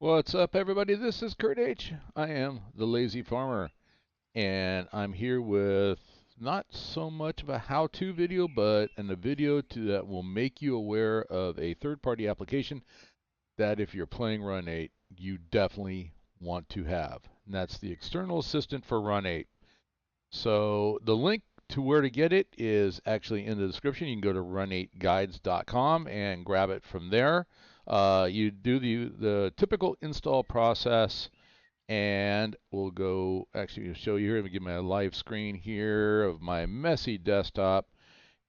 What's up, everybody? This is Kurt H. I am the Lazy Farmer, and I'm here with not so much of a how-to video, but a video that will make you aware of a third-party application that, if you're playing Run8, you definitely want to have. And that's the external assistant for Run8. So the link to where to get it is actually in the description. You can go to run8guides.com and grab it from there. You do the typical install process, and we'll go actually show you here. Let me give my live screen here of my messy desktop,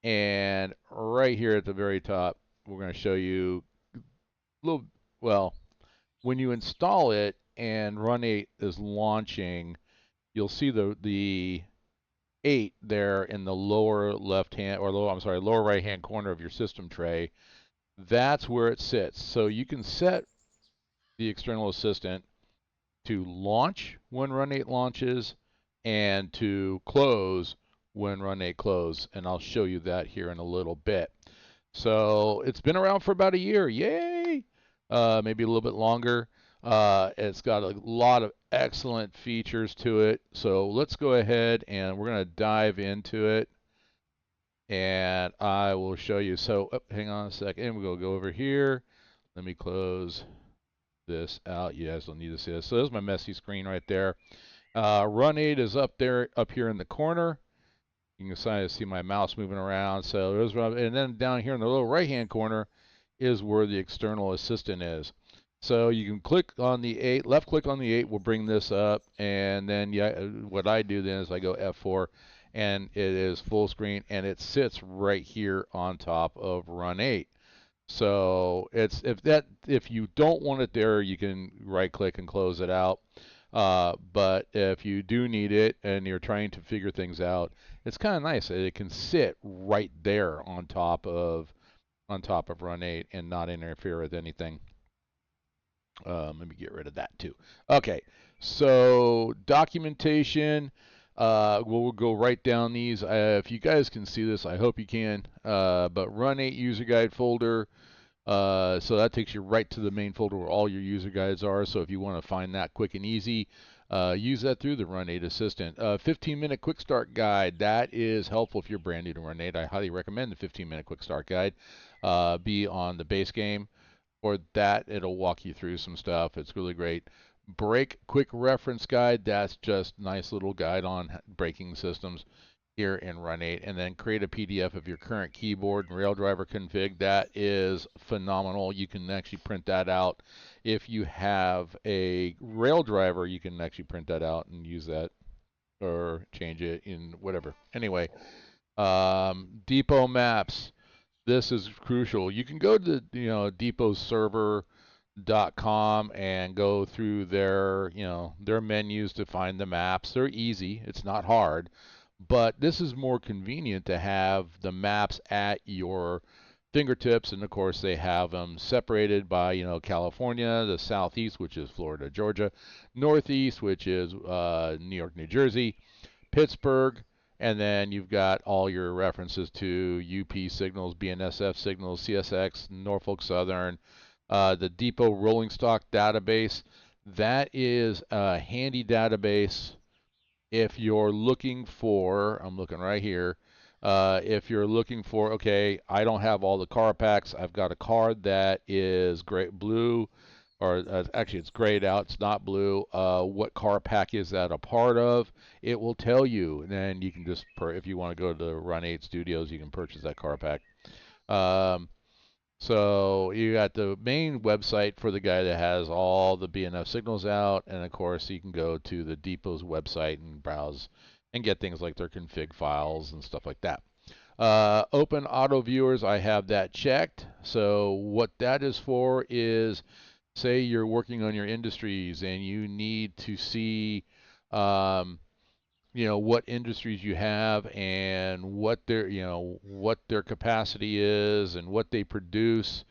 and right here at the very top, we're going to show you a little. Well, when you install it and Run8 is launching, you'll see the 8 there in the lower left hand, or lower right hand corner of your system tray. That's where it sits. So you can set the external assistant to launch when Run8 launches and to close when Run8 closes. And I'll show you that here in a little bit. So it's been around for about a year. Yay! Maybe a little bit longer. It's got a lot of excellent features to it. So let's go ahead and we're going to dive into it. And I will show you. So hang on a second. We'll go over here. Let me close this out. You guys don't need to see this. So there's my messy screen right there. Run8 is up there, up here in the corner. You can kind of see my mouse moving around. So there's, and then down here in the lower right-hand corner is where the external assistant is. So you can click on the 8, left click on the 8 will bring this up, and then what I do then is I go F4, and it is full screen, and it sits right here on top of Run8. So it's if you don't want it there, you can right click and close it out. But if you do need it and you're trying to figure things out, it's kind of nice that it can sit right there on top of Run8 and not interfere with anything. Let me get rid of that too. Okay, so documentation. We'll go right down these. If you guys can see this, I hope you can. But Run8 user guide folder. So that takes you right to the main folder where all your user guides are. So if you want to find that quick and easy, use that through the Run8 Assistant. 15-minute quick start guide. That is helpful if you're brand new to Run8. I highly recommend the 15-minute quick start guide. Be on the base game. For that, it'll walk you through some stuff. It's really great. Break quick reference guide. That's just nice little guide on breaking systems here in Run8, and then create a PDF of your current keyboard and rail driver config. That is phenomenal. You can actually print that out. If you have a rail driver, you can actually print that out and use that or change it in whatever. Anyway, depot maps. This is crucial. You can go to depotserver.com and go through their menus to find the maps. They're easy. It's not hard. But this is more convenient to have the maps at your fingertips, and of course they have them separated by California, the southeast, which is Florida, Georgia, northeast, which is New York, New Jersey, Pittsburgh, and then you've got all your references to UP signals, BNSF signals, CSX, Norfolk Southern, the Depot Rolling Stock database. That is a handy database if you're looking for, I'm looking right here, if you're looking for, okay, I don't have all the car packs. I've got a card that is blue, or actually it's grayed out. It's not blue. What car pack is that a part of? It will tell you. And then you can just, if you want to go to the Run8 Studios, you can purchase that car pack. So you got the main website for the guy that has all the BNF signals out, and of course you can go to the Depot's website and browse and get things like their config files and stuff like that. Open auto viewers, I have that checked. So what that is for is, say you're working on your industries and you need to see what industries you have and what their capacity is and what they produce.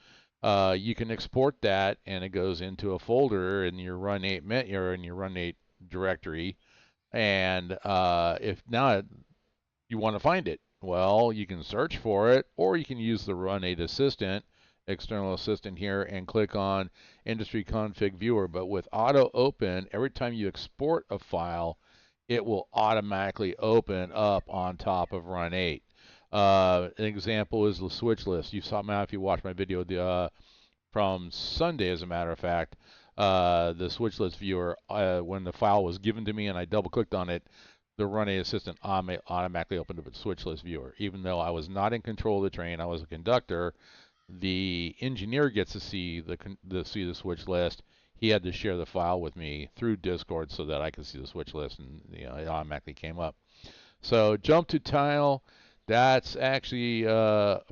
You can export that, and it goes into a folder in your Run8 or in your Run8 directory. And if now you want to find it, well, you can search for it, or you can use the Run8 Assistant external assistant here and click on industry config viewer. But with auto open, every time you export a file, it will automatically open up on top of Run8. An example is the switch list. You saw now if you watched my video from Sunday, as a matter of fact, the switch list viewer, when the file was given to me and I double clicked on it, the Run8 assistant automatically opened up its switch list viewer. Even though I was not in control of the train, I was a conductor, the engineer gets to see the switch list. He had to share the file with me through Discord so that I could see the switch list, and it automatically came up. So jump to tile, that's actually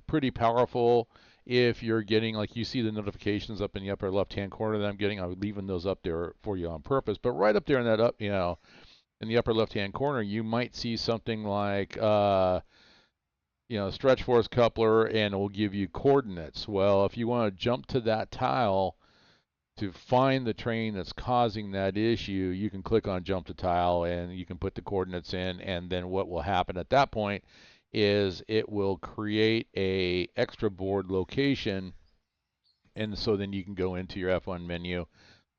pretty powerful. If you're getting, like, you see the notifications up in the upper left-hand corner that I'm getting, I'm leaving those up there for you on purpose. But right up there in that in the upper left-hand corner, you might see something like stretch force coupler, and it will give you coordinates. Well, if you want to jump to that tile to find the train that's causing that issue, you can click on jump to tile and you can put the coordinates in, and then what will happen at that point is it will create a extra board location, and so then you can go into your F1 menu,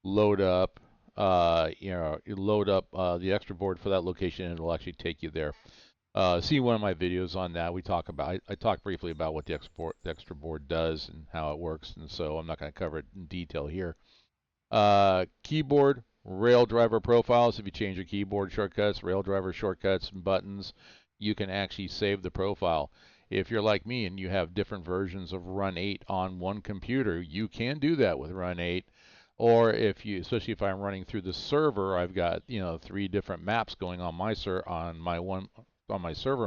load up the extra board for that location, and it'll actually take you there. See one of my videos on that. I talk briefly about what the extra board does and how it works, and so I'm not going to cover it in detail here. Keyboard, rail driver profiles. If you change your keyboard shortcuts, rail driver shortcuts, and buttons, you can actually save the profile. If you're like me and you have different versions of Run8 on one computer, you can do that with Run8. Or especially if I'm running through the server, I've got 3 different maps going on my server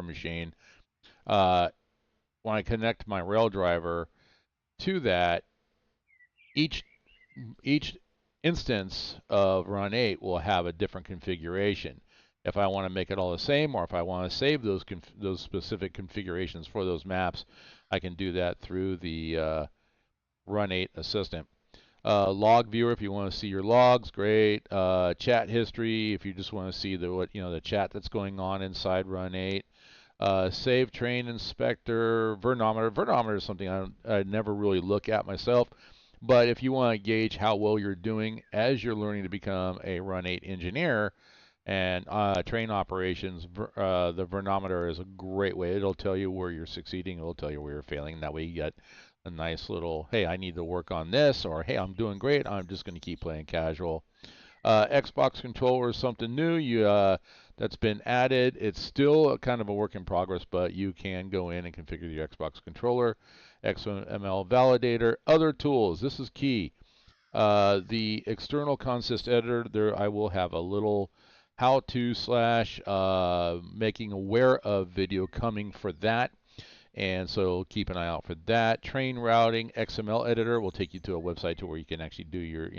machine. When I connect my rail driver to that, each instance of Run8 will have a different configuration. If I want to make it all the same, or if I want to save those specific configurations for those maps, I can do that through the Run8 assistant. Log viewer, if you want to see your logs, great. Chat history, if you just want to see the chat that's going on inside Run8. Save train inspector, vernometer. Vernometer is something I never really look at myself, but if you want to gauge how well you're doing as you're learning to become a Run8 engineer and train operations, the vernometer is a great way. It'll tell you where you're succeeding. It'll tell you where you're failing. That way you get a nice little, hey, I need to work on this, or hey, I'm doing great. I'm just going to keep playing casual. Xbox controller is something new that's been added. It's still kind of a work in progress, but you can go in and configure the Xbox controller. XML validator, other tools. This is key. The external consist editor, there I will have a little how-to / making aware of video coming for that. And so keep an eye out for that. Train routing, XML editor will take you to a website to where you can actually do your,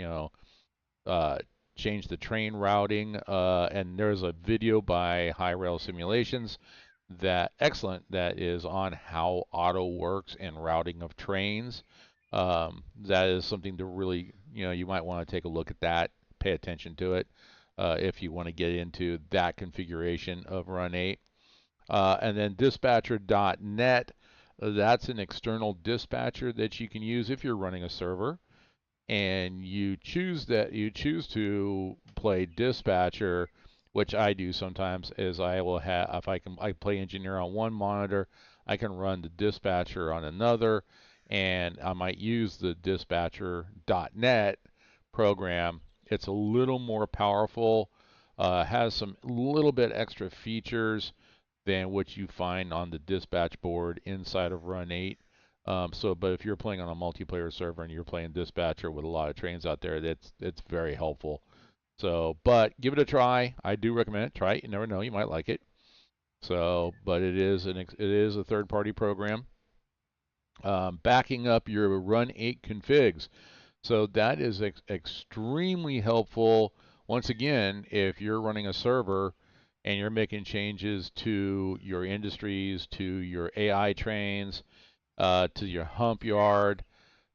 change the train routing. And there's a video by High Rail Simulations that is on how auto works and routing of trains. That is something to really, you might want to take a look at that, pay attention to it if you want to get into that configuration of Run8. And then dispatcher.net, that's an external dispatcher that you can use if you're running a server, and you choose to play dispatcher, which I do sometimes. Is I will have, if I play engineer on one monitor, I can run the dispatcher on another, and I might use the dispatcher.net program. It's a little more powerful, has some little bit extra features than what you find on the dispatch board inside of Run8. But if you're playing on a multiplayer server and you're playing dispatcher with a lot of trains out there, it's very helpful. So, but give it a try. I do recommend it. Try it. You never know, you might like it. So, but it is a third-party program. Backing up your Run8 configs. So that is extremely helpful. Once again, if you're running a server and you're making changes to your industries, to your AI trains, to your hump yard,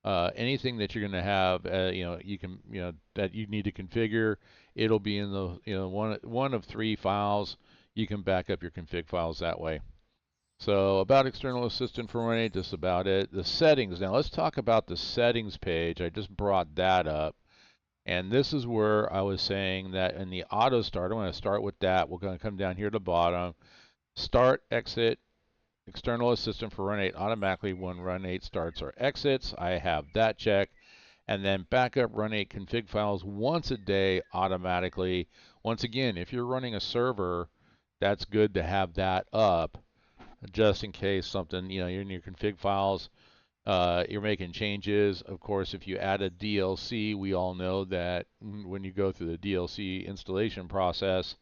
anything that you're going to have, that you need to configure, it'll be in the one of 3 files. You can back up your config files that way. So about External Assistant for Run8, just about it. The settings. Now let's talk about the settings page. I just brought that up. And this is where I was saying that in the auto start, I'm going to start with that. We're going to come down here to the bottom. Start, exit, External Assistant for Run8 automatically when Run8 starts or exits. I have that checked. And then backup Run8 config files once a day automatically. Once again, if you're running a server, that's good to have that up just in case something, you're in your config files, you're making changes. Of course, if you add a DLC, we all know that when you go through the DLC installation process,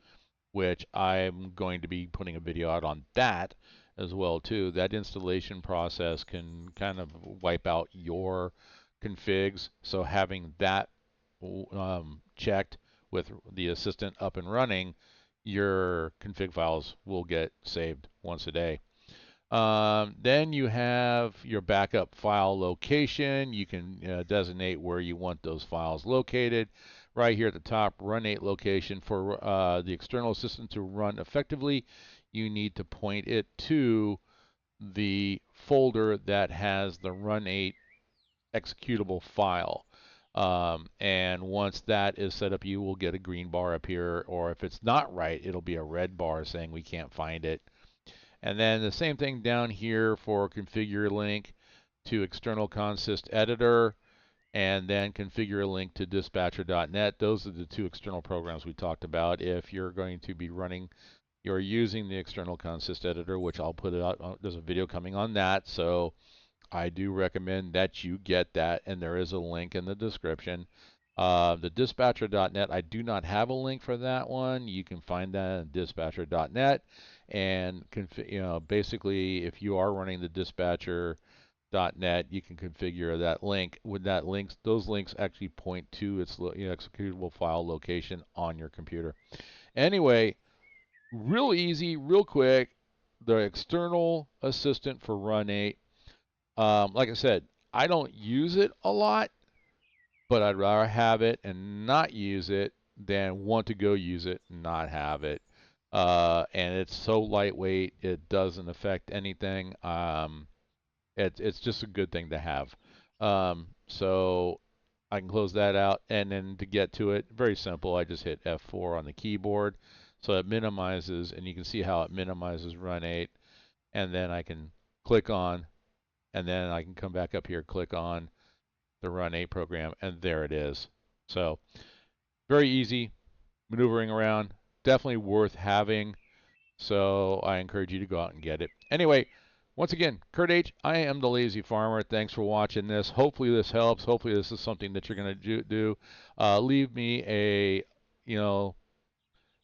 which I'm going to be putting a video out on that as well too, that installation process can kind of wipe out your configs. So having that checked with the assistant up and running, your config files will get saved once a day. Then you have your backup file location. You can designate where you want those files located. Right here at the top, Run8 location. For the external assistant to run effectively, you need to point it to the folder that has the Run8 executable file. And once that is set up, you will get a green bar up here, or if it's not right, it'll be a red bar saying we can't find it. And then the same thing down here for configure link to external consist editor, and then configure a link to dispatcher.net. Those are the two external programs we talked about. If you're going to be you're using the external consist editor, which I'll put it out. There's a video coming on that, so I do recommend that you get that, and there is a link in the description. The dispatcher.net, I do not have a link for that one. You can find that at dispatcher.net. And basically, if you are running the dispatcher.net, you can configure that link. With that link, those links actually point to its executable file location on your computer. Anyway, real easy, real quick. The external assistant for Run8. Like I said, I don't use it a lot, but I'd rather have it and not use it than want to go use it and not have it. And it's so lightweight, it doesn't affect anything. It's just a good thing to have. So I can close that out, and then to get to it, very simple. I just hit F4 on the keyboard, so it minimizes, and you can see how it minimizes Run8. And then I can click on, and then I can come back up here, click on the Run8 program, and there it is. So very easy maneuvering around, definitely worth having. So I encourage you to go out and get it. Anyway, once again, Kurt H., I am the Lazy Farmer. Thanks for watching this. Hopefully this helps. Hopefully this is something that you're going to do. Leave me a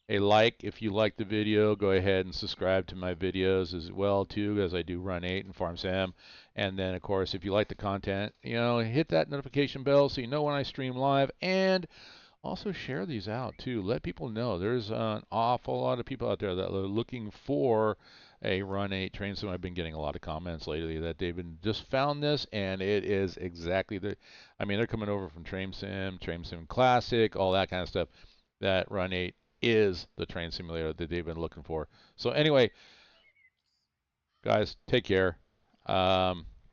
like if you like the video. Go ahead and subscribe to my videos as well too, as I do Run8 and Farm Sam. And then of course, if you like the content, hit that notification bell so you know when I stream live, and also share these out too. Let people know there's an awful lot of people out there that are looking for a Run8 train sim. I've been getting a lot of comments lately that they've been just found this, and it is exactly they're coming over from Train Sim Classic, all that kind of stuff. That Run8 is the train simulator that they've been looking for. So anyway, guys, take care.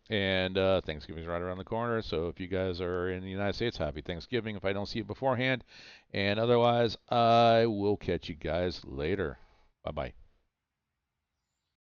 And Thanksgiving's right around the corner. So if you guys are in the United States, happy Thanksgiving if I don't see you beforehand. And otherwise, I will catch you guys later. Bye-bye.